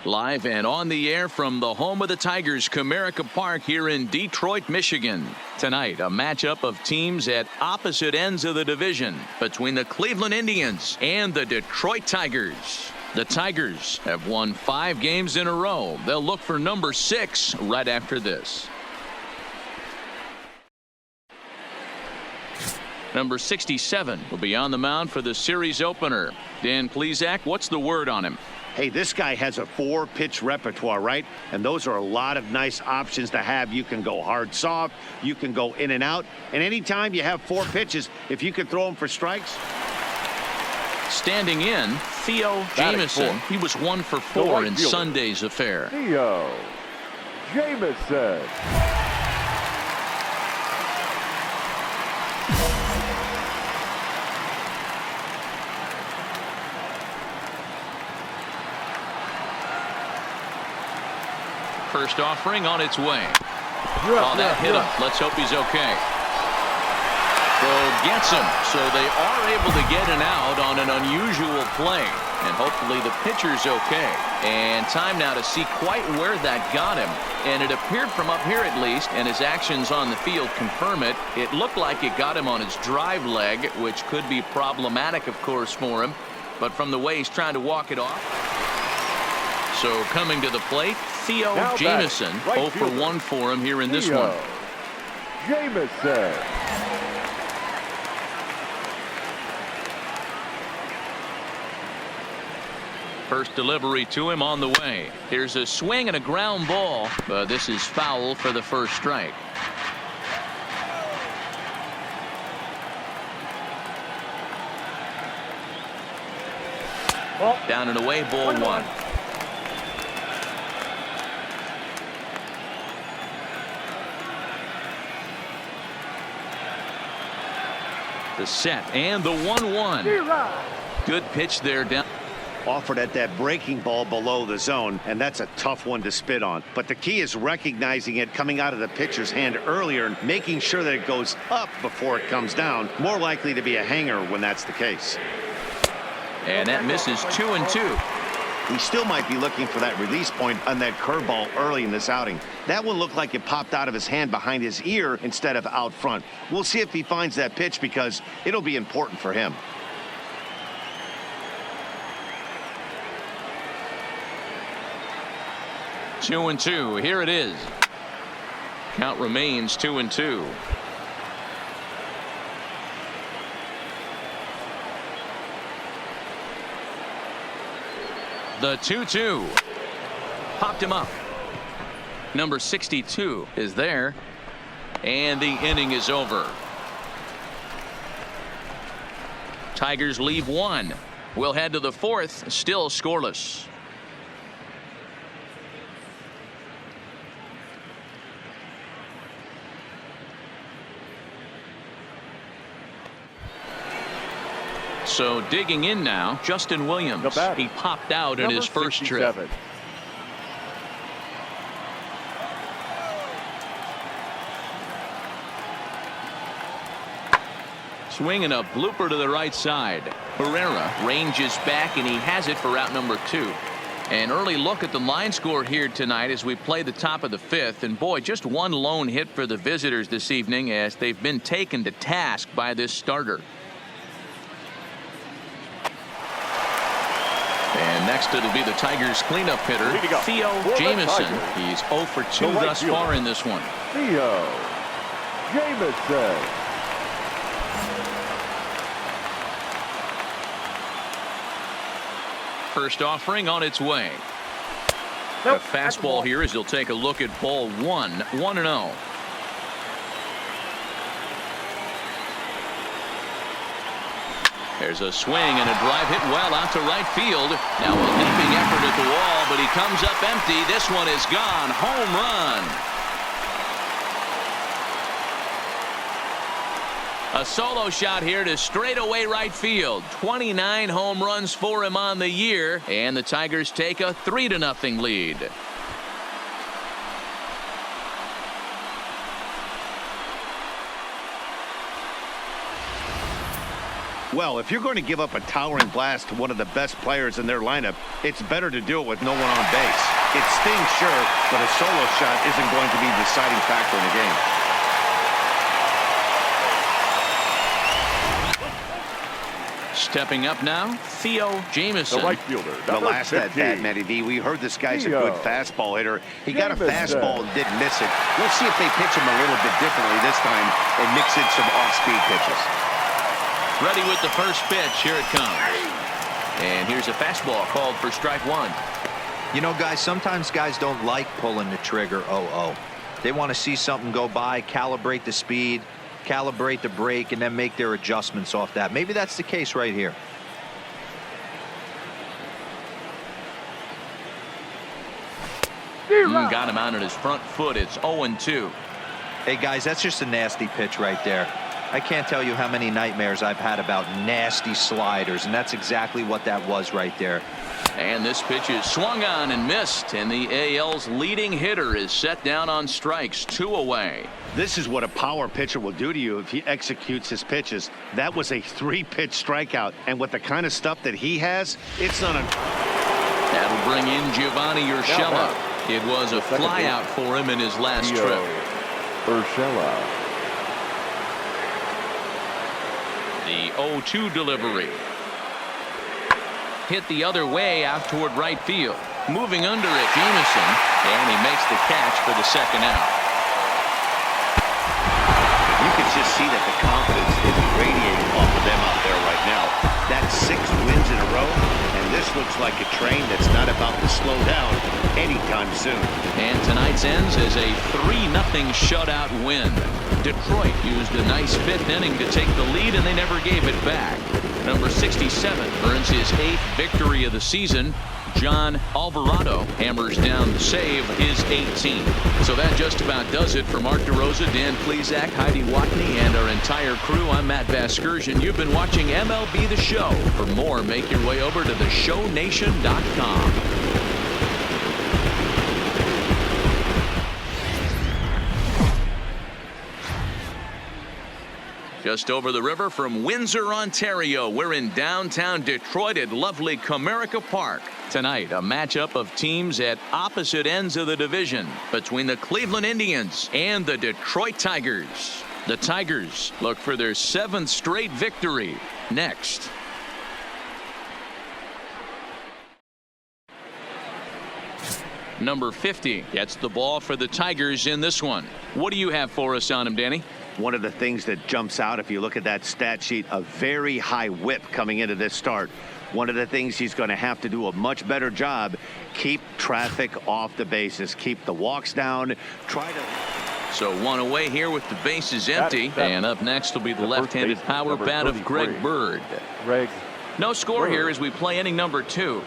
Live and on the air from the home of the Tigers, Comerica Park here in Detroit, Michigan. Tonight, a matchup of teams at opposite ends of the division between the Cleveland Indians and the Detroit Tigers. The Tigers have won 5 games in a row. They'll look for number 6 right after this. Number 67 will be on the mound for the series opener. Dan Plesac, what's the word on him? Hey, this guy has a 4-pitch repertoire, right? And those are a lot of nice options to have. You can go hard, soft. You can go in and out. And anytime you have 4 pitches, if you can throw them for strikes. Standing in, Theo Jamison. He was 1 for 4 in Sunday's affair. Theo Jamison. First offering on its way. Oh, that hit him. Let's hope he's okay. So gets him. So they are able to get an out on an unusual play. And hopefully the pitcher's okay. And time now to see quite where that got him. And it appeared from up here at least, and his actions on the field confirm it. It looked like it got him on his drive leg, which could be problematic, of course, for him. But from the way he's trying to walk it off. So coming to the plate, Theo Jamison, 0 for 1 for him here in this one. Jamison. First delivery to him on the way. Here's a swing and a ground ball, but this is foul for the first strike. Down and away, ball 1. The set and the 1-1. Good pitch there down. Offered at that breaking ball below the zone, and that's a tough one to spit on. But the key is recognizing it coming out of the pitcher's hand earlier and making sure that it goes up before it comes down. More likely to be a hanger when that's the case. And that misses 2-2. He still might be looking for that release point on that curveball early in this outing. That one looked like it popped out of his hand behind his ear instead of out front. We'll see if he finds that pitch because it'll be important for him. 2-2. Here it is. Count remains 2-2. The 2-2. Popped him up. Number 62 is there. And the inning is over. Tigers leave 1. We'll head to the 4th, still scoreless. So digging in now, Justin Williams. He popped out in his first 67. trip. Swinging a blooper to the right side. Herrera ranges back, and he has it for out number 2. An early look at the line score here tonight as we play the top of the 5th. And boy, just one lone hit for the visitors this evening as they've been taken to task by this starter. And next it'll be the Tigers cleanup hitter, Theo Jamison. He's 0 for 2 thus far in this one. Theo Jamison. First offering on its way. A fastball here as he'll take a look at ball 1, 1-0. There's a swing and a drive hit well out to right field. Now a leaping effort at the wall, but he comes up empty. This one is gone. Home run. A solo shot here to straightaway right field. 29 home runs for him on the year, and the Tigers take a 3-0 lead. Well, if you're going to give up a towering blast to one of the best players in their lineup, it's better to do it with no one on base. It stings, sure, but a solo shot isn't going to be the deciding factor in the game. Stepping up now, Theo Jamison. The right fielder. The last at 15. bat, Matty V, we heard this guy's a Theo good fastball hitter. He got a Jamison. fastball and didn't miss it. We'll see if they pitch him a little bit differently this time and mix in some off-speed pitches. Ready with the first pitch. Here it comes. And here's a fastball called for strike one. You know, guys, sometimes guys don't like pulling the trigger 0-0. They want to see something go by, calibrate the speed, calibrate the break, and then make their adjustments off that. Maybe that's the case right here. Got him out on his front foot. It's 0-2. Hey, guys, that's just a nasty pitch right there. I can't tell you how many nightmares I've had about nasty sliders, and that's exactly what that was right there. And this pitch is swung on and missed, and the AL's leading hitter is set down on strikes, 2 away. This is what a power pitcher will do to you if he executes his pitches. That was a 3-pitch strikeout, and with the kind of stuff that he has, it's not a... That'll bring in Giovanni Urshela. It was a flyout for him in his last trip. Urshela. The 0-2 delivery. Hit the other way out toward right field. Moving under it, Jamison, and he makes the catch for the second out. You can just see that the confidence is radiating off of them out there right now. That's 6 wins in a row, and this looks like a train that's not about to slow down anytime soon. And tonight's ends is a 3-0 shutout win. Detroit used a nice 5th inning to take the lead, and they never gave it back. Number 67 earns his 8th victory of the season. John Alvarado hammers down the save, his 18th. So that just about does it for Mark DeRosa, Dan Plesac, Heidi Watney, and our entire crew. I'm Matt Vasgersian. You've been watching MLB The Show. For more, make your way over to theshownation.com. Just over the river from Windsor, Ontario, we're in downtown Detroit at lovely Comerica Park. Tonight, a matchup of teams at opposite ends of the division between the Cleveland Indians and the Detroit Tigers. The Tigers look for their 7th straight victory next. Number 50 gets the ball for the Tigers in this one. What do you have for us on him, Danny? One of the things that jumps out, if you look at that stat sheet, a very high whip coming into this start. One of the things he's going to have to do a much better job, keep traffic off the bases, keep the walks down, try to... So 1 away here with the bases empty. And up next will be the left-handed power bat of Greg Bird. No score here as we play inning number 2.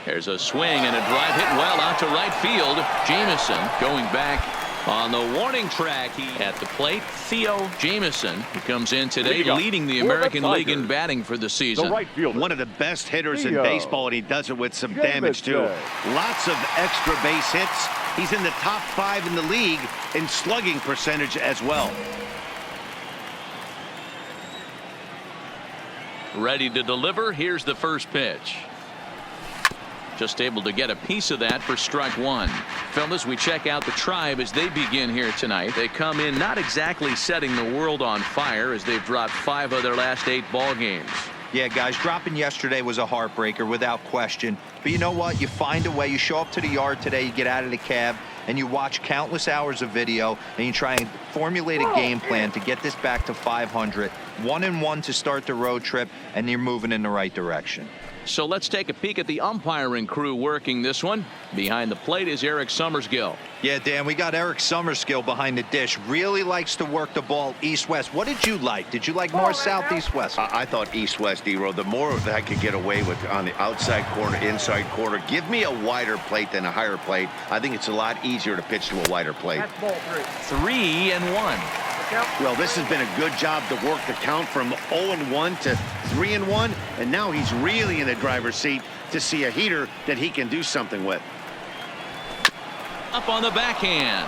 There's a swing and a drive hit well out to right field. Jamison going back on the warning track. At the plate, Theo Jamison, who comes in today leading the American League in batting for the season. One of the best hitters in baseball, and he does it with some damage too. Lots of extra base hits. He's in the top 5 in the league in slugging percentage as well. Ready to deliver. Here's the first pitch. Just able to get a piece of that for strike 1. Fellas, we check out the Tribe as they begin here tonight. They come in not exactly setting the world on fire as they've dropped 5 of their last 8 ball games. Yeah, guys, dropping yesterday was a heartbreaker without question. But you know what? You find a way. You show up to the yard today, you get out of the cab, and you watch countless hours of video, and you try and formulate a game plan to get this back to 500. 1-1 to start the road trip, and you're moving in the right direction. So let's take a peek at the umpiring crew working this one. Behind the plate is Eric Summersgill. Yeah, Dan, we got Eric Summersgill behind the dish. Really likes to work the ball east-west. What did you like? Did you like north, south, east-west? I thought east-west, D-Row. The more that I could get away with on the outside corner, inside corner, give me a wider plate than a higher plate. I think it's a lot easier to pitch to a wider plate. 3-1. Well, this has been a good job to work the count from 0-1 to 3-1, and now he's really in the driver's seat to see a heater that he can do something with. Up on the backhand,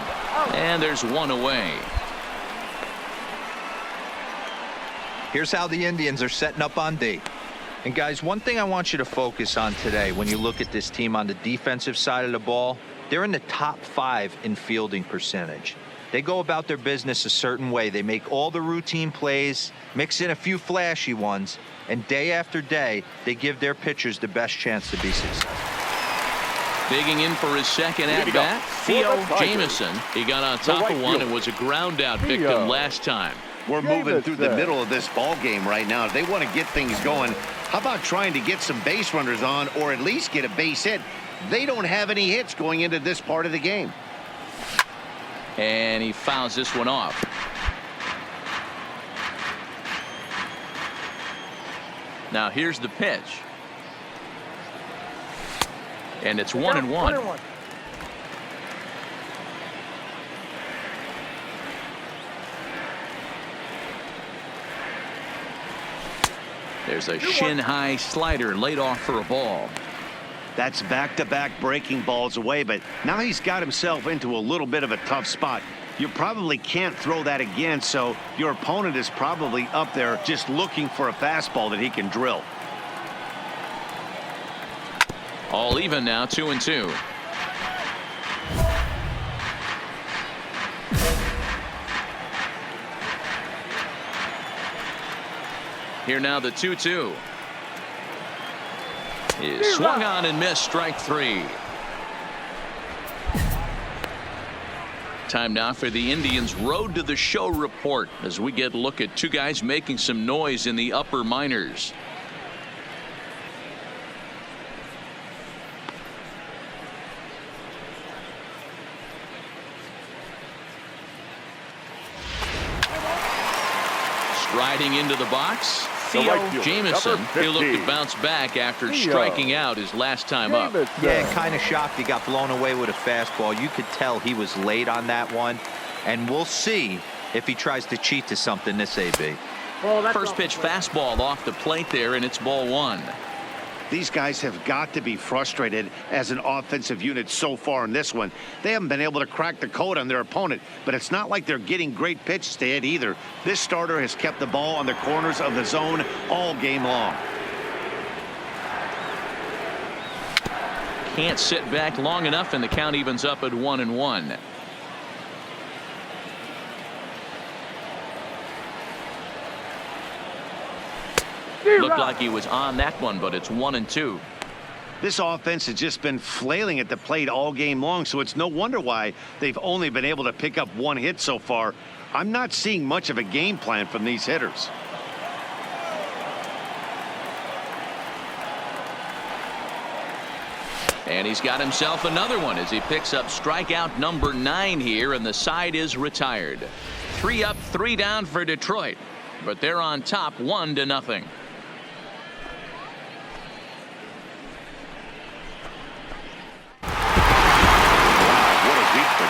and there's 1 away. Here's how the Indians are setting up on D. And guys, one thing I want you to focus on today when you look at this team on the defensive side of the ball, they're in the top 5 in fielding percentage. They go about their business a certain way. They make all the routine plays, mix in a few flashy ones, and day after day, they give their pitchers the best chance to be successful. Digging in for his second at-bat, Theo Jamison. He got on top of one and was a ground-out victim last time. We're moving through the middle of this ball game right now. If they want to get things going, how about trying to get some base runners on or at least get a base hit? They don't have any hits going into this part of the game. And he fouls this one off. Now here's the pitch. And it's 1-1. There's a shin-high slider laid off for a ball. That's back-to-back breaking balls away, but now he's got himself into a little bit of a tough spot. You probably can't throw that again, so your opponent is probably up there just looking for a fastball that he can drill. All even now, 2-2. Here now the 2-2. Is swung on and missed, strike 3. Time now for the Indians' Road to the Show report as we get a look at 2 guys making some noise in the upper minors. Striding into the box, Theo Jamison. He'll look to bounce back after striking out his last time up. Yeah, kind of shocked he got blown away with a fastball. You could tell he was late on that one. And we'll see if he tries to cheat to something this AB. First pitch fastball off the plate there, and it's ball 1. These guys have got to be frustrated as an offensive unit so far in this one. They haven't been able to crack the code on their opponent, but it's not like they're getting great pitches to hit either. This starter has kept the ball on the corners of the zone all game long. Can't sit back long enough, and the count evens up at 1-1. Looked like he was on that one, but it's 1-2. This offense has just been flailing at the plate all game long, so it's no wonder why they've only been able to pick up 1 hit so far. I'm not seeing much of a game plan from these hitters. And he's got himself another one as he picks up strikeout number 9 here, and the side is retired. 3 up, 3 down for Detroit, but they're on top 1-0.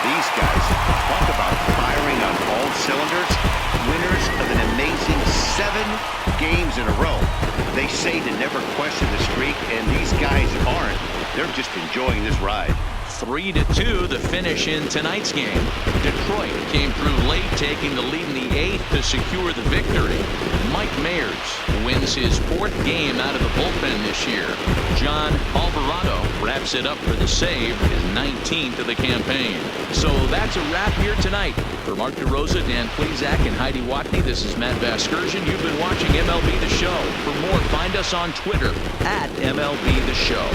These guys, talk about firing on all cylinders. Winners of an amazing 7 games in a row. They say to never question the streak, and these guys aren't. They're just enjoying this ride. 3-2 the finish in tonight's game. Detroit came through late, taking the lead in the 8th to secure the victory. Mike Mayers wins his 4th game out of the bullpen this year. John Alvarado wraps it up for the save, his 19th of the campaign. So that's a wrap here tonight. For Mark DeRosa, Dan Plezak, and Heidi Watney, this is Matt Vasgersian. You've been watching MLB The Show. For more, find us on Twitter at MLB The Show.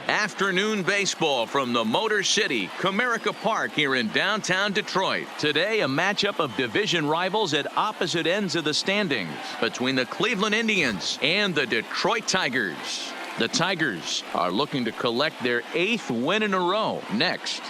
Afternoon baseball from the Motor City, Comerica Park here in downtown Detroit. Today, a matchup of division rivals at opposite ends of the standings between the Cleveland Indians and the Detroit Tigers. The Tigers are looking to collect their 8th win in a row next.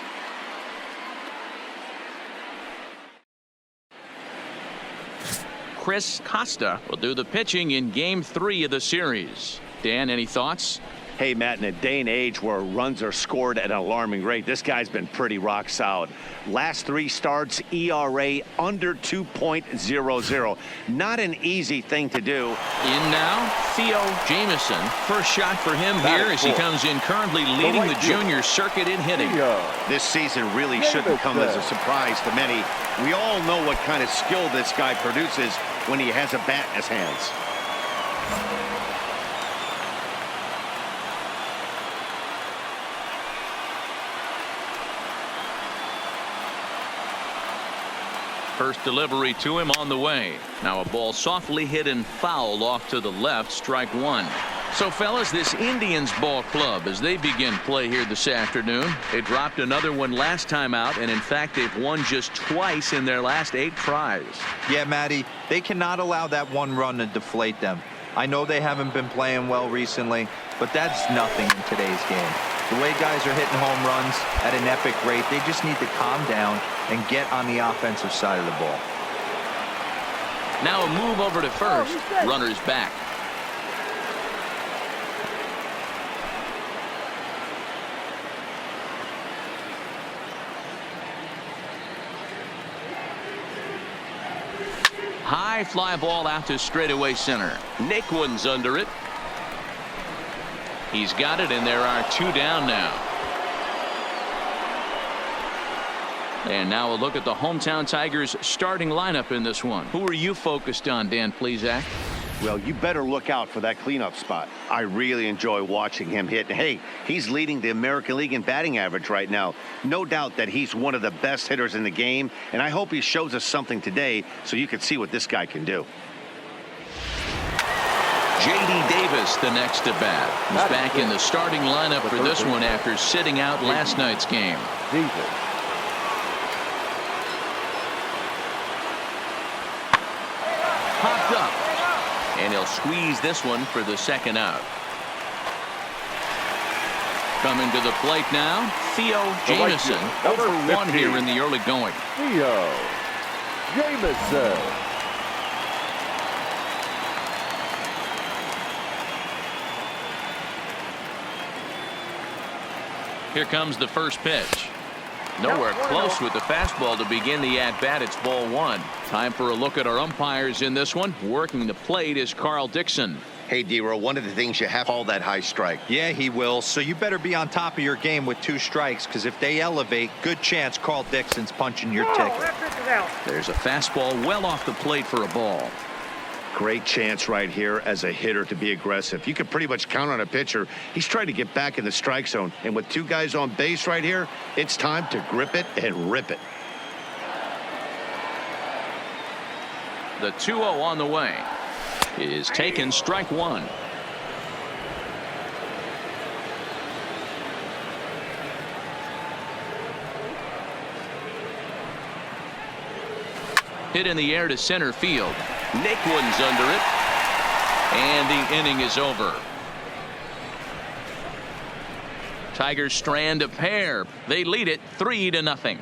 Chris Costa will do the pitching in Game 3 of the series. Dan, any thoughts? Hey, Matt, in a day and age where runs are scored at an alarming rate, this guy's been pretty rock solid. Last 3 starts, ERA under 2.00. Not an easy thing to do. In now, Theo Jamison. First shot for him here as he comes in currently leading the junior circuit in hitting. This season really shouldn't come as a surprise to many. We all know what kind of skill this guy produces when he has a bat in his hands. First delivery to him on the way. Now a ball softly hit and foul off to the left, strike 1. So fellas, this Indians ball club, as they begin play here this afternoon, they dropped another one last time out, and in fact they've won just twice in their last 8 tries. Yeah, Matty, they cannot allow that one run to deflate them. I know they haven't been playing well recently, but that's nothing in today's game. The way guys are hitting home runs at an epic rate, they just need to calm down and get on the offensive side of the ball. Now a move over to first. Runners back. High fly ball out to straightaway center. Naquin's under it. He's got it, and there are 2 down now. And now a look at the hometown Tigers starting lineup in this one. Who are you focused on, Dan Plesac? Well, you better look out for that cleanup spot. I really enjoy watching him hit. Hey, he's leading the American League in batting average right now. No doubt that he's one of the best hitters in the game, and I hope he shows us something today so you can see what this guy can do. J.D. Davis, the next to bat. He's back in the starting lineup for this one after sitting out last night's game. Popped up. And he'll squeeze this one for the second out. Coming to the plate now, Theo Jamison. 0 for 1 here in the early going. Theo Jamison. Here comes the first pitch. Nowhere close with the fastball to begin the at-bat. It's ball 1. Time for a look at our umpires in this one. Working the plate is Carl Dixon. Hey, D-Row, one of the things you have to call that high strike. Yeah, he will. So you better be on top of your game with 2 strikes, because if they elevate, good chance Carl Dixon's punching your ticket. There's a fastball well off the plate for a ball. Great chance right here as a hitter to be aggressive. You can pretty much count on a pitcher. He's trying to get back in the strike zone. And with 2 guys on base right here, it's time to grip it and rip it. The 2-0 on the way is taken, strike 1. Hit in the air to center field. Naquin's under it. And the inning is over. Tigers strand a pair. They lead it 3-0.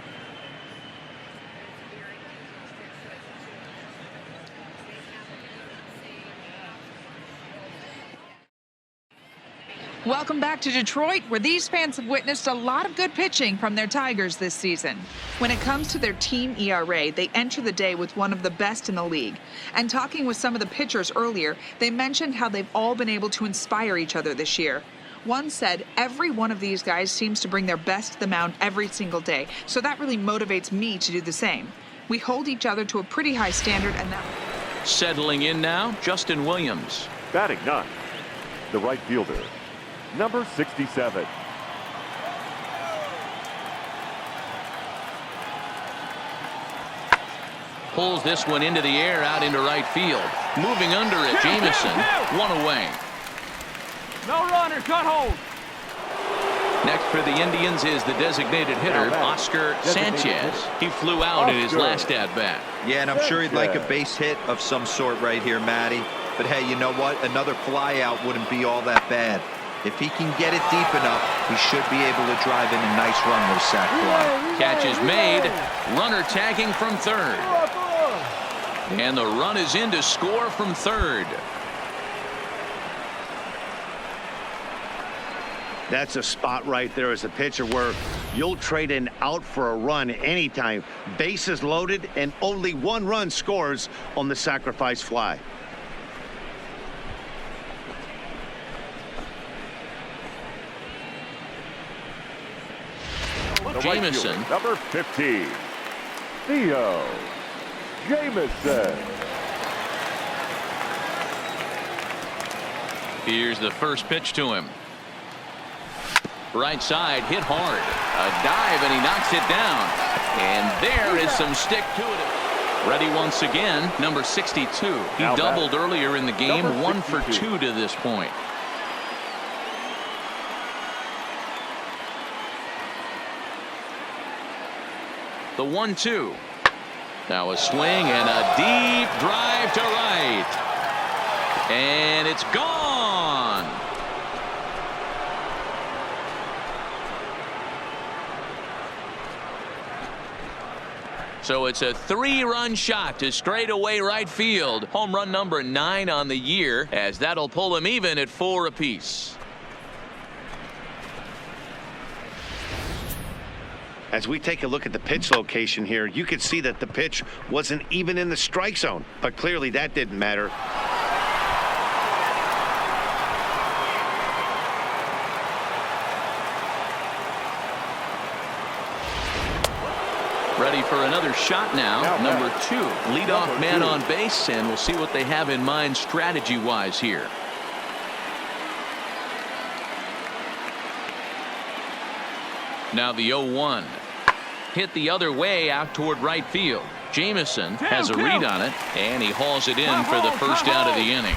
Welcome back to Detroit, where these fans have witnessed a lot of good pitching from their Tigers this season. When it comes to their team ERA, they enter the day with one of the best in the league. And talking with some of the pitchers earlier, they mentioned how they've all been able to inspire each other this year. One said, every one of these guys seems to bring their best to the mound every single day, so that really motivates me to do the same. We hold each other to a pretty high standard, and that... Settling in now, Justin Williams. Batting 9, the right fielder, number 67. Pulls this one into the air out into right field. Moving under it, Jamison. 1 away. No runner, cut hold. Next for the Indians is the designated hitter, Oscar Sanchez. He flew out in his last at-bat. Yeah, and I'm sure he'd like a base hit of some sort right here, Matty. But hey, you know what? Another fly out wouldn't be all that bad. If he can get it deep enough, he should be able to drive in a nice run with a sac fly. Catch is made. Runner tagging from third. And the run is in to score from third. That's a spot right there as a pitcher where you'll trade an out for a run anytime. Bases loaded and only one run scores on the sacrifice fly. Jamison. Right, number 15, Theo Jamison. Here's the first pitch to him. Right side, hit hard. A dive, and he knocks it down. And there is some stick to it. Ready once again, number 62. He Now doubled earlier in the game, number 1 for 62. 2 to this point. The 1-2. Now a swing and a deep drive to right. And it's gone. So it's a 3-run shot to straightaway right field. Home run number 9 on the year, as that'll pull him even at 4 apiece. As we take a look at the pitch location here, you could see that the pitch wasn't even in the strike zone, but clearly that didn't matter. Ready for another shot now. Number 2, leadoff man on base, and we'll see what they have in mind strategy-wise here. Now the 0-1. Hit the other way out toward right field. Jamison has a read on it, and he hauls it in for the first out of the inning.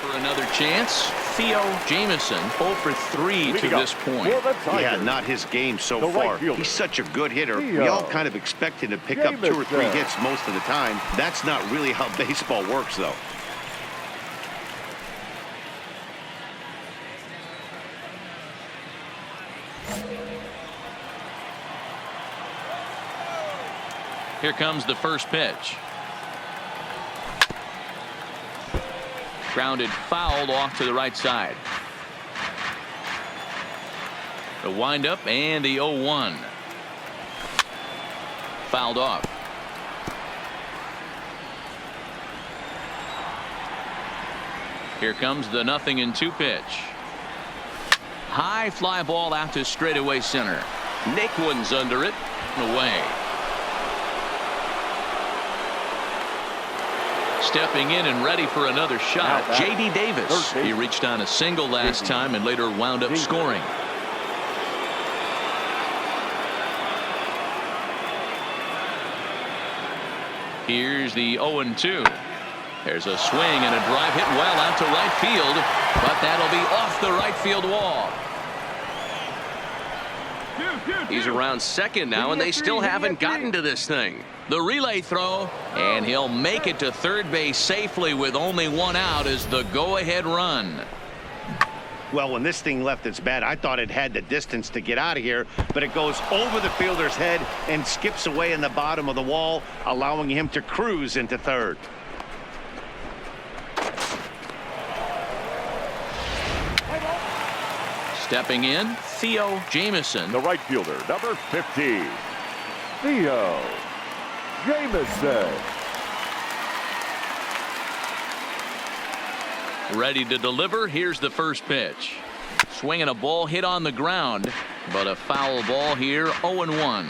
For another chance, Theo Jamison 0 for 3 to this point. Yeah, not his game so far. He's such a good hitter. We all kind of expect him to pick up 2 or 3 hits most of the time. That's not really how baseball works, though. Here comes the first pitch. Grounded fouled off to the right side. The windup and the 0-1. Fouled off. Here comes the 0-2 pitch. High fly ball out to straightaway center. Naquin's under it and away. Stepping in and ready for another shot, J.D. Davis. He reached on a single last time and later wound up scoring. Here's the 0-2. There's a swing and a drive hit well out to right field, but that'll be off the right field wall. He's around second now, and they still haven't gotten to this thing. The relay throw, and he'll make it to third base safely with only 1 out as the go-ahead run. Well, when this thing left its bat, I thought it had the distance to get out of here, but it goes over the fielder's head and skips away in the bottom of the wall, allowing him to cruise into third. Stepping in, Theo Jamison. The right fielder, number 15, Theo Jamison. Ready to deliver. Here's the first pitch. Swinging a ball hit on the ground, but a foul ball here, 0-1.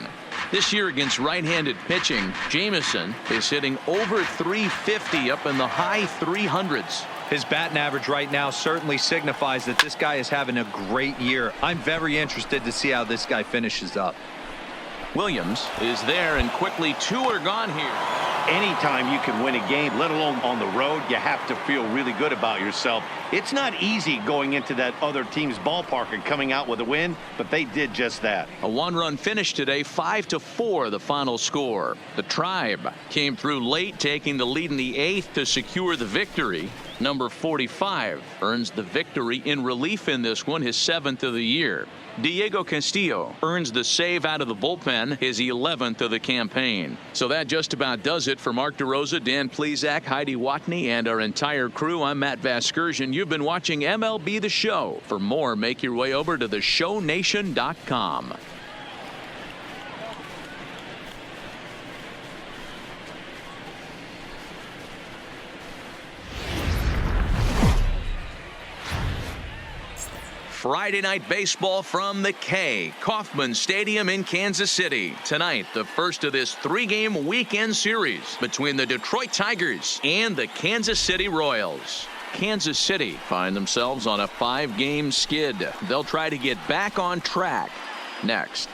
This year against right-handed pitching, Jamison is hitting over 350 up in the high 300s. His batting average right now certainly signifies that this guy is having a great year. I'm very interested to see how this guy finishes up. Williams is there, and quickly 2 are gone here. Anytime you can win a game, let alone on the road, you have to feel really good about yourself. It's not easy going into that other team's ballpark and coming out with a win, but they did just that. A 1-run finish today, 5-4 the final score. The Tribe came through late, taking the lead in the 8th to secure the victory. Number 45 earns the victory in relief in this one, his 7th of the year. Diego Castillo earns the save out of the bullpen, his 11th of the campaign. So that just about does it for Mark DeRosa, Dan Plesac, Heidi Watney, and our entire crew. I'm Matt Vasgersian. You've been watching MLB The Show. For more, make your way over to theshownation.com. Friday night baseball from the K. Kauffman Stadium in Kansas City. Tonight, the first of this 3-game weekend series between the Detroit Tigers and the Kansas City Royals. Kansas City find themselves on a 5-game skid. They'll try to get back on track next.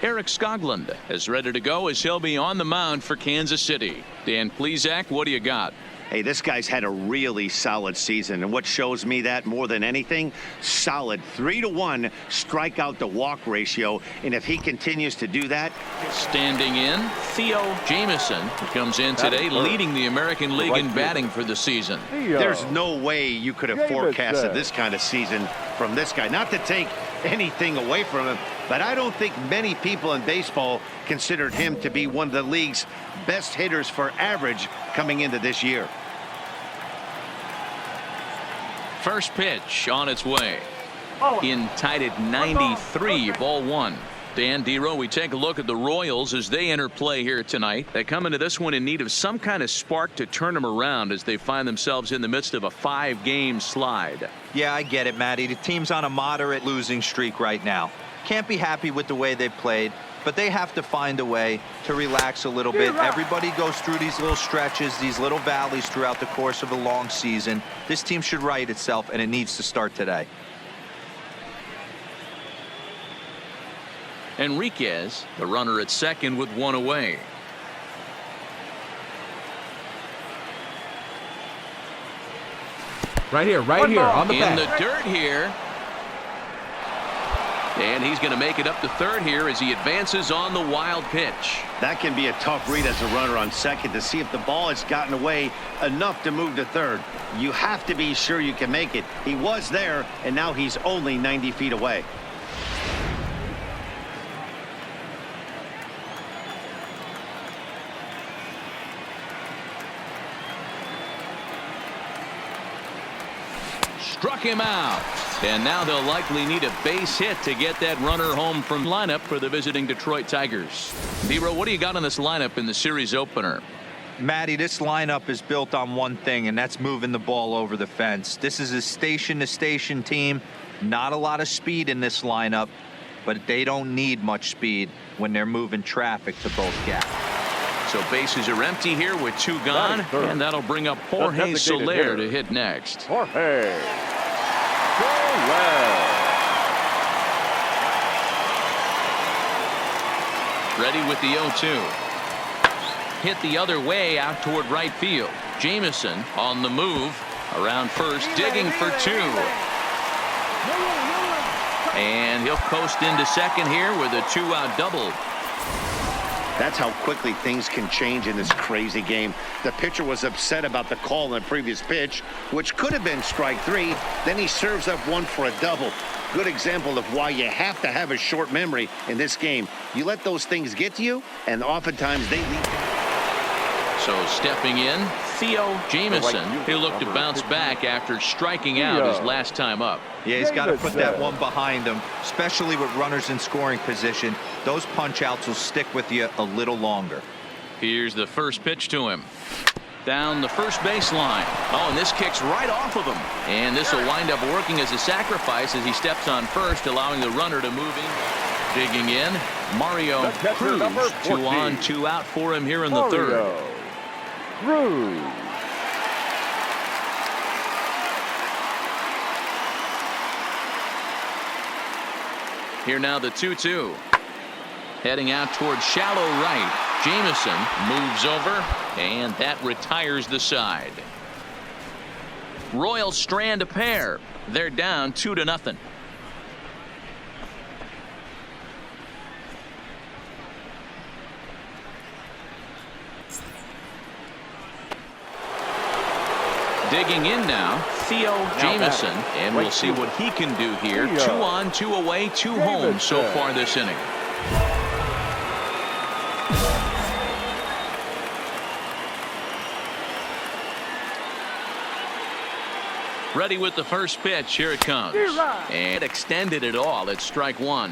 Eric Skoglund is ready to go as he'll be on the mound for Kansas City. Dan Plesac, what do you got? Hey, this guy's had a really solid season, and what shows me that more than anything, solid 3-to-1 strikeout to walk ratio, and if he continues to do that. Standing in, Theo Jamieson comes in today leading the American League in batting for the season. There's no way you could have forecasted this kind of season from this guy. Not to take anything away from him, but I don't think many people in baseball considered him to be one of the league's best hitters for average coming into this year. First pitch on its way. In tied at 93, ball 1. Dan Dero, we take a look at the Royals as they enter play here tonight. They come into this one in need of some kind of spark to turn them around as they find themselves in the midst of a 5-game slide. Yeah, I get it, Matty. The team's on a moderate losing streak right now. Can't be happy with the way they've played, but they have to find a way to relax a little bit. Everybody goes through these little stretches, these little valleys throughout the course of a long season. This team should right itself, and it needs to start today. Enriquez, the runner at second with 1 away. Right here, on the in the dirt here. And he's going to make it up to third here as he advances on the wild pitch. That can be a tough read as a runner on second to see if the ball has gotten away enough to move to third. You have to be sure you can make it. He was there, and now he's only 90 feet away. Struck him out. And now they'll likely need a base hit to get that runner home from lineup for the visiting Detroit Tigers. Dero, what do you got on this lineup in the series opener? Matty, this lineup is built on one thing, and that's moving the ball over the fence. This is a station-to-station team. Not a lot of speed in this lineup, but they don't need much speed when they're moving traffic to both gaps. So bases are empty here with 2 gone, and that'll bring up Jorge Soler to hit next. Jorge Soler. Ready with the 0-2. Hit the other way out toward right field. Jamieson on the move around first, digging for 2. And he'll coast into second here with a 2-out double. That's how quickly things can change in this crazy game. The pitcher was upset about the call in the previous pitch, which could have been strike 3. Then he serves up 1 for a double. Good example of why you have to have a short memory in this game. You let those things get to you, and oftentimes they lead. So stepping in, Theo Jamieson, he'll look to bounce back after striking out his last time up. Yeah, he's got to put that one behind him, especially with runners in scoring position. Those punch-outs will stick with you a little longer. Here's the first pitch to him. Down the first baseline. Oh, and this kicks right off of him. And this will wind up working as a sacrifice as he steps on first, allowing the runner to move in. Digging in, Mario Cruz. 2 on, 2 out for him here in the third. Cruz. Here now the 2-2. Heading out towards shallow right. Jamieson moves over, and that retires the side. Royals strand a pair. They're down 2-0. Digging in now, Theo Jamieson, and we'll see what he can do here. 2 on, 2 away, 2 home so far this inning. Ready with the first pitch. Here it comes. And extended it all at strike 1.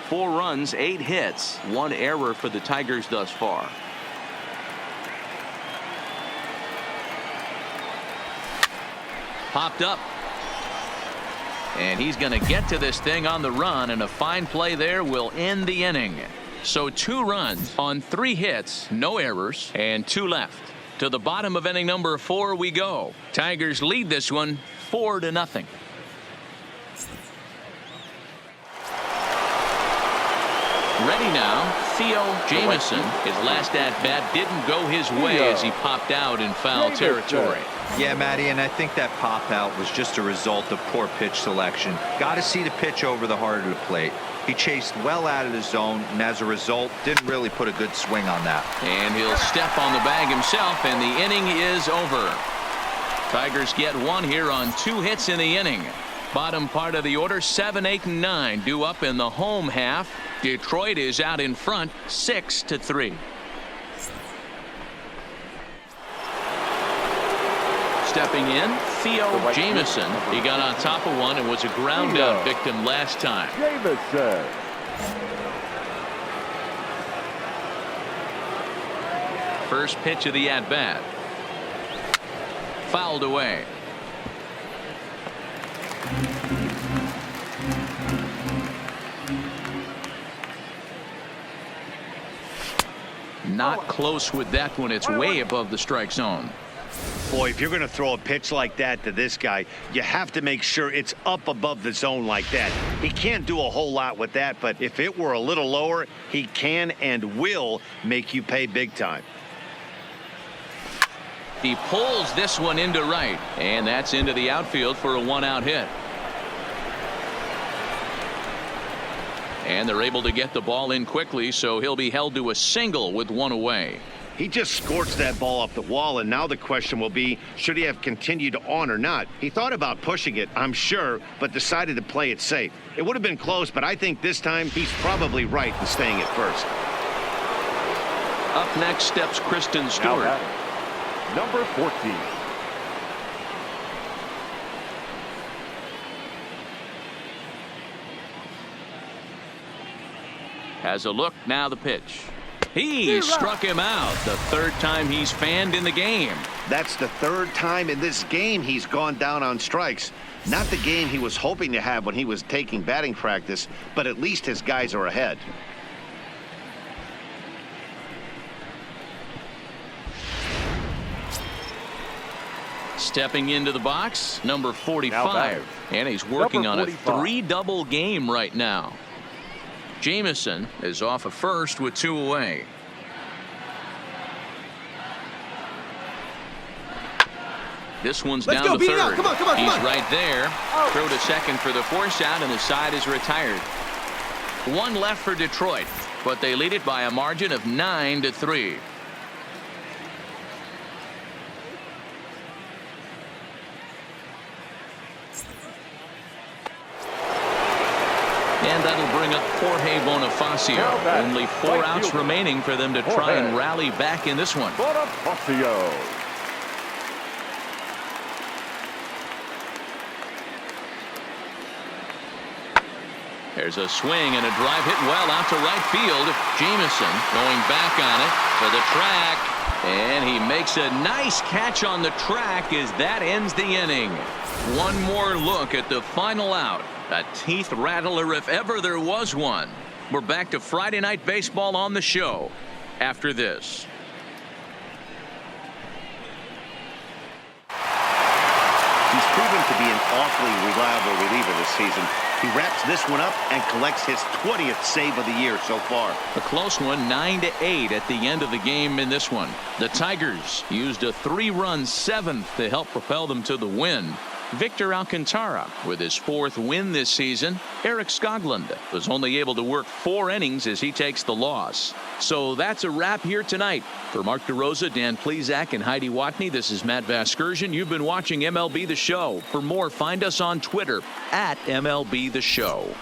4 runs, 8 hits, 1 error for the Tigers thus far. Popped up. And he's going to get to this thing on the run, and a fine play there will end the inning. So 2 runs on 3 hits, no errors, and 2 left. To the bottom of inning number 4 we go. Tigers lead this one 4-0. Ready now, Theo Jamieson. His last at-bat didn't go his way as he popped out in foul territory. Yeah, Matty, and I think that pop out was just a result of poor pitch selection. Got to see the pitch over the heart of the plate. He chased well out of the zone, and as a result, didn't really put a good swing on that. And he'll step on the bag himself, and the inning is over. Tigers get 1 here on 2 hits in the inning. Bottom part of the order, 7, 8, and 9 due up in the home half. Detroit is out in front, 6-3. Stepping in, Theo Jamieson. He got on top of one and was a ground out victim last time. Jamieson. First pitch of the at-bat. Fouled away. Not close with that one. It's way above the strike zone. Boy, if you're going to throw a pitch like that to this guy, you have to make sure it's up above the zone like that. He can't do a whole lot with that, but if it were a little lower, he can and will make you pay big time. He pulls this one into right, and that's into the outfield for a 1-out hit. And they're able to get the ball in quickly, so he'll be held to a single with 1 away. He just scorched that ball off the wall, and now the question will be, should he have continued on or not? He thought about pushing it, I'm sure, but decided to play it safe. It would have been close, but I think this time he's probably right in staying at first. Up next steps Kristen Stewart. Number 14. Has a look, now the pitch. He struck him out. The 3rd time he's fanned in the game. That's the 3rd time in this game he's gone down on strikes. Not the game he was hoping to have when he was taking batting practice, but at least his guys are ahead. Stepping into the box, number 45. And he's working on a 3-double game right now. Jamieson is off of first with 2 away. This one's down to 3rd. Come on. He's right there. Throw to second for the force out, and the side is retired. 1 left for Detroit, but they lead it by a margin of 9-3. And that'll bring up Jorge Bonifacio. Only 4 outs remaining for them to try and rally back in this one. Bonifacio. There's a swing and a drive hit well out to right field. Jamieson going back on it for the track. And he makes a nice catch on the track as that ends the inning. One more look at the final out. A teeth rattler if ever there was one. We're back to Friday Night Baseball on the show after this. He's proven to be an awfully reliable reliever this season. He wraps this one up and collects his 20th save of the year so far. A close one, 9-8 at the end of the game in this one. The Tigers used a 3-run 7th to help propel them to the win. Victor Alcantara with his 4th win this season. Eric Skoglund was only able to work 4 innings as he takes the loss. So that's a wrap here tonight. For Mark DeRosa, Dan Plesac, and Heidi Watney, this is Matt Vasgersian. You've been watching MLB The Show. For more, find us on Twitter at MLB The Show.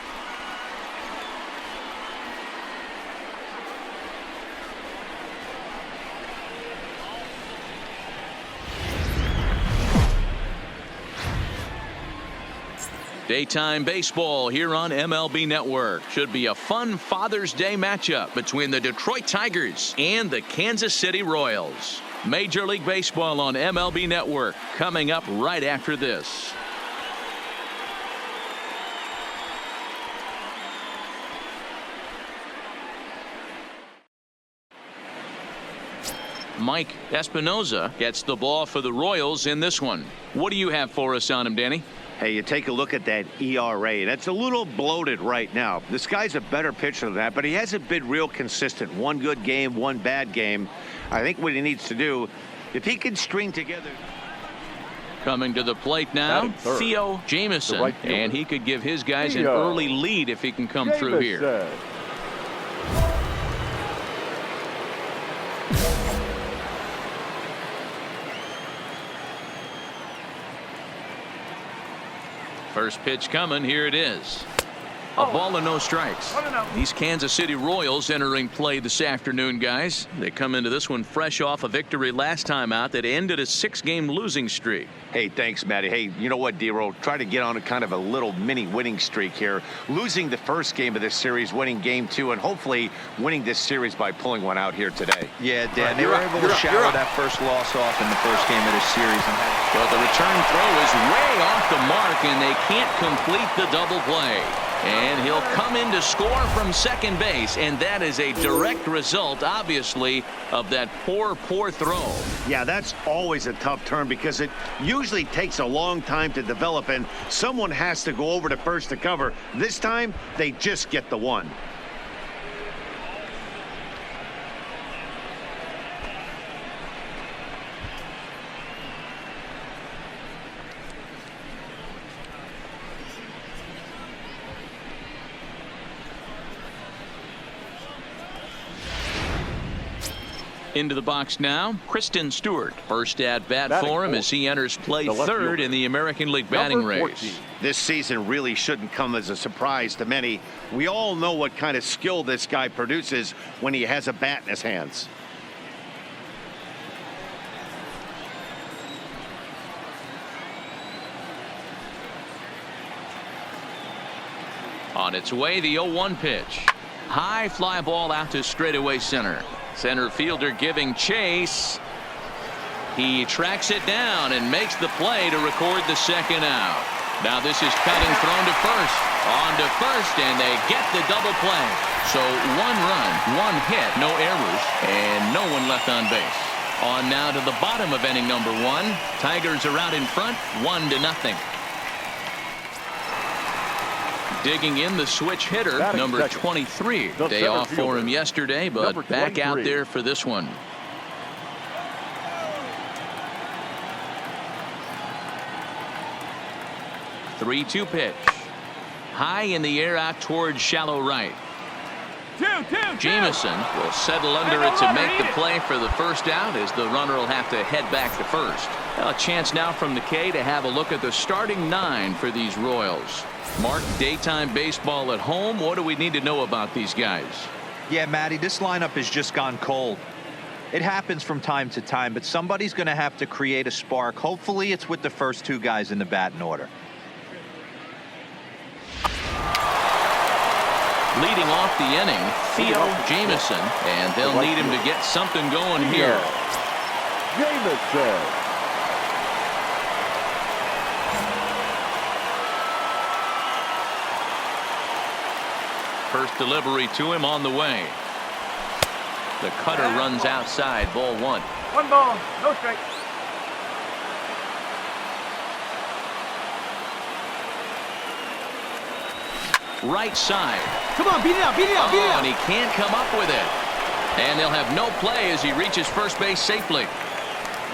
Daytime baseball here on MLB Network. Should be a fun Father's Day matchup between the Detroit Tigers and the Kansas City Royals. Major League Baseball on MLB Network coming up right after this. Mike Espinoza gets the ball for the Royals in this one. What do you have for us on him, Danny? Hey, you take a look at that ERA. That's a little bloated right now. This guy's a better pitcher than that, but he hasn't been real consistent. One good game, one bad game. I think what he needs to do, if he can string together. Coming to the plate now, Theo Jamieson, and he could give his guys an early lead if he can come through here. First pitch coming. Here it is. A ball and no strikes. These Kansas City Royals entering play this afternoon, guys. They come into this one fresh off a victory last time out that ended a 6-game losing streak. Hey, thanks, Matty. Hey, you know what, D-Roll? Try to get on a kind of a little mini winning streak here. Losing the first game of this series, winning game 2, and hopefully winning this series by pulling one out here today. Yeah, Dan, they were able to shower that first loss off in the first game of this series. But the return throw is way off the mark, and they can't complete the double play. And he'll come in to score from second base, and that is a direct result, obviously, of that poor throw. Yeah, that's always a tough turn because it usually takes a long time to develop, and someone has to go over to first to cover. This time, they just get the one. Into the box now, Kristen Stewart. First at bat for him as he enters play third in the American League batting race. This season really shouldn't come as a surprise to many. We all know what kind of skill this guy produces when he has a bat in his hands. On its way, the 0-1 pitch. High fly ball out to straightaway center. Center fielder giving chase. He tracks it down and makes the play to record the second out. Now this is cutting, thrown to first. On to first, and they get the double play. So 1 run, 1 hit, no errors, and no one left on base. On now to the bottom of inning number 1. Tigers are out in front, 1-0. Digging in the switch hitter, number 23. Day off for him yesterday, but back out there for this one. The 3-2 pitch. High in the air out towards shallow right. Jamieson will settle under it to make the play for the first out as the runner will have to head back to first. A chance now from the K to have a look at the starting 9 for these Royals. Mark, daytime baseball at home. What do we need to know about these guys? Yeah, Matty, this lineup has just gone cold. It happens from time to time, but somebody's going to have to create a spark. Hopefully it's with the first 2 guys in the batting order. Leading off the inning, Theo Jamieson, and they'll need him to get something going here. Jamieson. First delivery to him on the way. The cutter runs outside, ball 1. 1 ball, no strike. Right side. Come on, beat it out, beat it out, beat it out. And he can't come up with it. And they'll have no play as he reaches first base safely.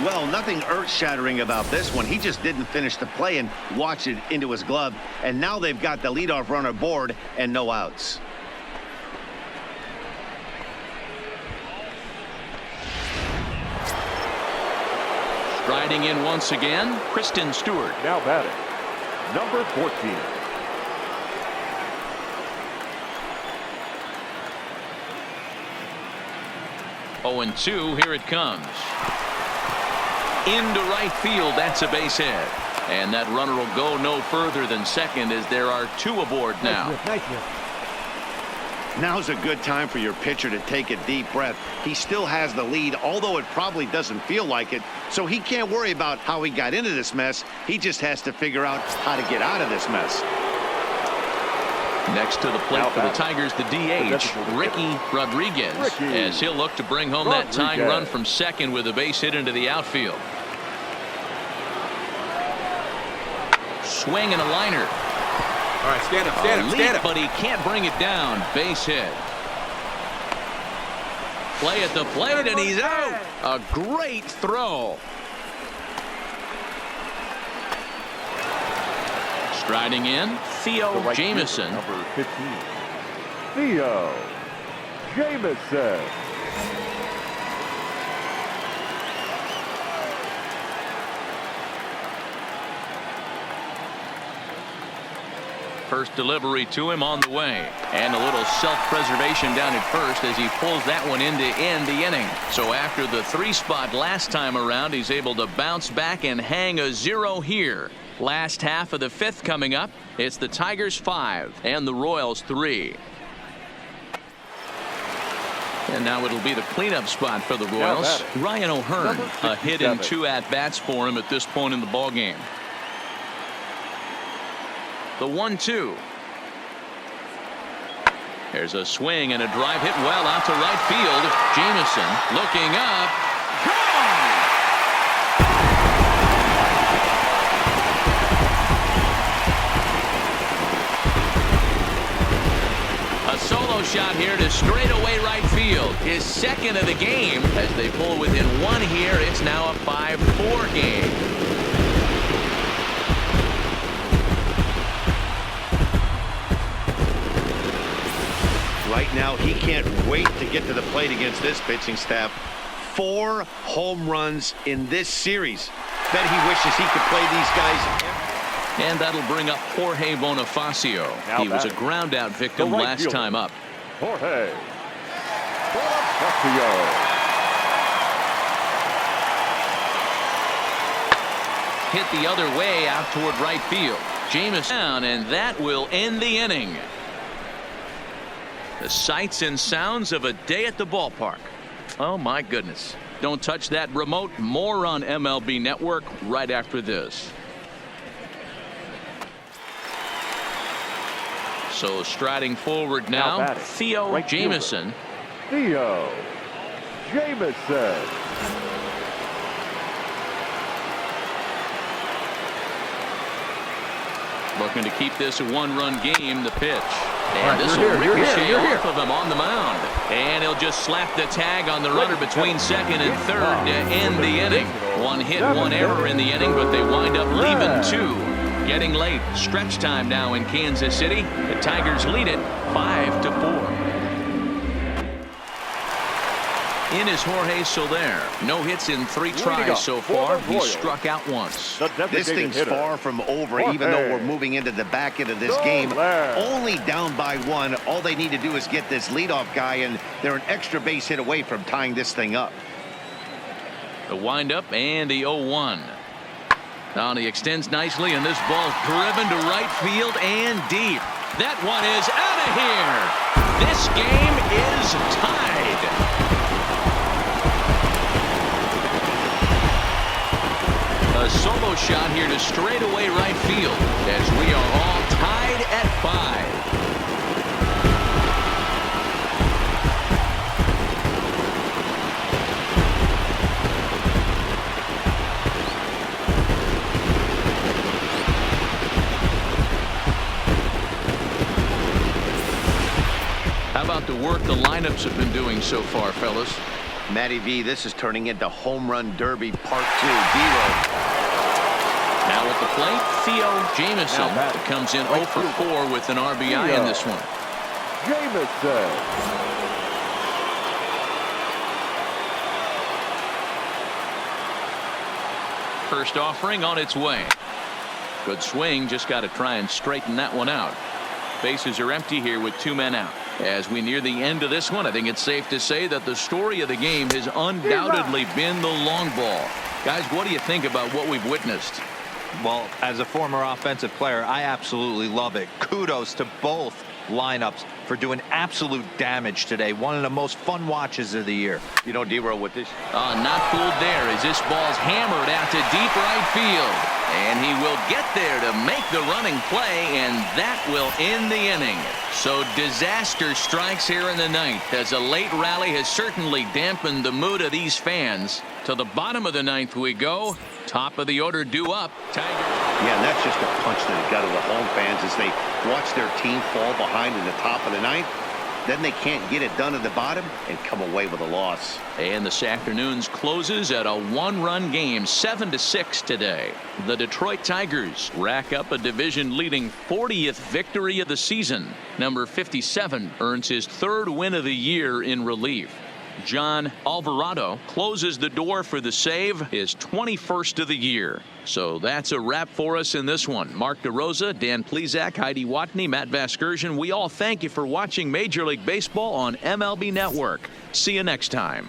Well, nothing earth-shattering about this one. He just didn't finish the play and watched it into his glove. And now they've got the leadoff runner aboard and no outs. Striding in once again, Kristen Stewart. Now batting, number 14. Oh, and 2, here it comes. Into right field, that's a base hit. And that runner will go no further than second as there are 2 aboard now. Nice hit. Now's a good time for your pitcher to take a deep breath. He still has the lead, although it probably doesn't feel like it. So he can't worry about how he got into this mess. He just has to figure out how to get out of this mess. Next to the plate for the Tigers, the DH, Ricky Rodriguez, as he'll look to bring home that tying run from second with a base hit into the outfield. Swing and a liner. All right, stand up, stand up, stand up. But he can't bring it down. Base hit. Play at the plate, and he's out. A great throw. Striding in, Theo Jamieson. Number 15, Theo Jamieson. First delivery to him on the way. And a little self-preservation down at first as he pulls that one in to end the inning. So after the 3 spot last time around, he's able to bounce back and hang a 0 here. Last half of the 5th coming up. It's the Tigers 5 and the Royals 3. And now it'll be the cleanup spot for the Royals. Ryan O'Hearn, a hit in 2 at-bats for him at this point in the ballgame. The 1-2. There's a swing and a drive hit well out to right field. Jamieson looking up. Gone! A solo shot here to straightaway right field. His second of the game as they pull within 1 here. It's now a 5-4 game. Right now, he can't wait to get to the plate against this pitching staff. 4 home runs in this series. Bet he wishes he could play these guys. And that'll bring up Jorge Bonifacio. He was a ground out victim last time up. Jorge Bonifacio. Hit the other way out toward right field. Jamieson down, and that will end the inning. The sights and sounds of a day at the ballpark. Oh my goodness. Don't touch that remote. More on MLB Network right after this. So striding forward now, Theo Jamieson. Theo Jamieson. Looking to keep this a 1-run game. The pitch. And this will ricochet off of him on the mound. And he'll just slap the tag on the runner between second and third to end the inning. 1 hit, 1 error in the inning, but they wind up leaving 2. Getting late. Stretch time now in Kansas City. The Tigers lead it 5-4. In is Jorge Soler. No hits in 3 tries so far. He struck out once. This thing's far from over, even though we're moving into the back end of this game. Only down by 1. All they need to do is get this leadoff guy, and they're an extra base hit away from tying this thing up. The windup and the 0-1. Now he extends nicely, and this ball's driven to right field and deep. That one is out of here. This game is tied. A solo shot here to straightaway right field as we are all tied at 5. How about the work the lineups have been doing so far, fellas? Matty V, this is turning into home run derby part 2. D-Row. Now at the plate, Theo Jamison comes in 0 for 4 with an RBI in this one. Jamison. First offering on its way. Good swing, just got to try and straighten that one out. Bases are empty here with 2 men out. As we near the end of this one, I think it's safe to say that the story of the game has undoubtedly been the long ball. Guys, what do you think about what we've witnessed? Well, as a former offensive player, I absolutely love it. Kudos to both lineups for doing absolute damage today. One of the most fun watches of the year. You know, D-Row, with this. Not fooled there as this ball's hammered out to deep right field. And he will get there to make the running play, and that will end the inning. So disaster strikes here in the 9th as a late rally has certainly dampened the mood of these fans. To the bottom of the 9th we go. Top of the order due up. Tigers. Yeah, and that's just a punch to the gut of the home fans as they watch their team fall behind in the top of the 9th. Then they can't get it done at the bottom and come away with a loss. And this afternoon's closes at a 1-run game, 7-6 today. The Detroit Tigers rack up a division-leading 40th victory of the season. Number 57 earns his 3rd win of the year in relief. John Alvarado closes the door for the save, his 21st of the year. So that's a wrap for us in this one. Mark DeRosa, Dan Plesac, Heidi Watney, Matt Vasgersian. We all thank you for watching Major League Baseball on MLB Network. See you next time.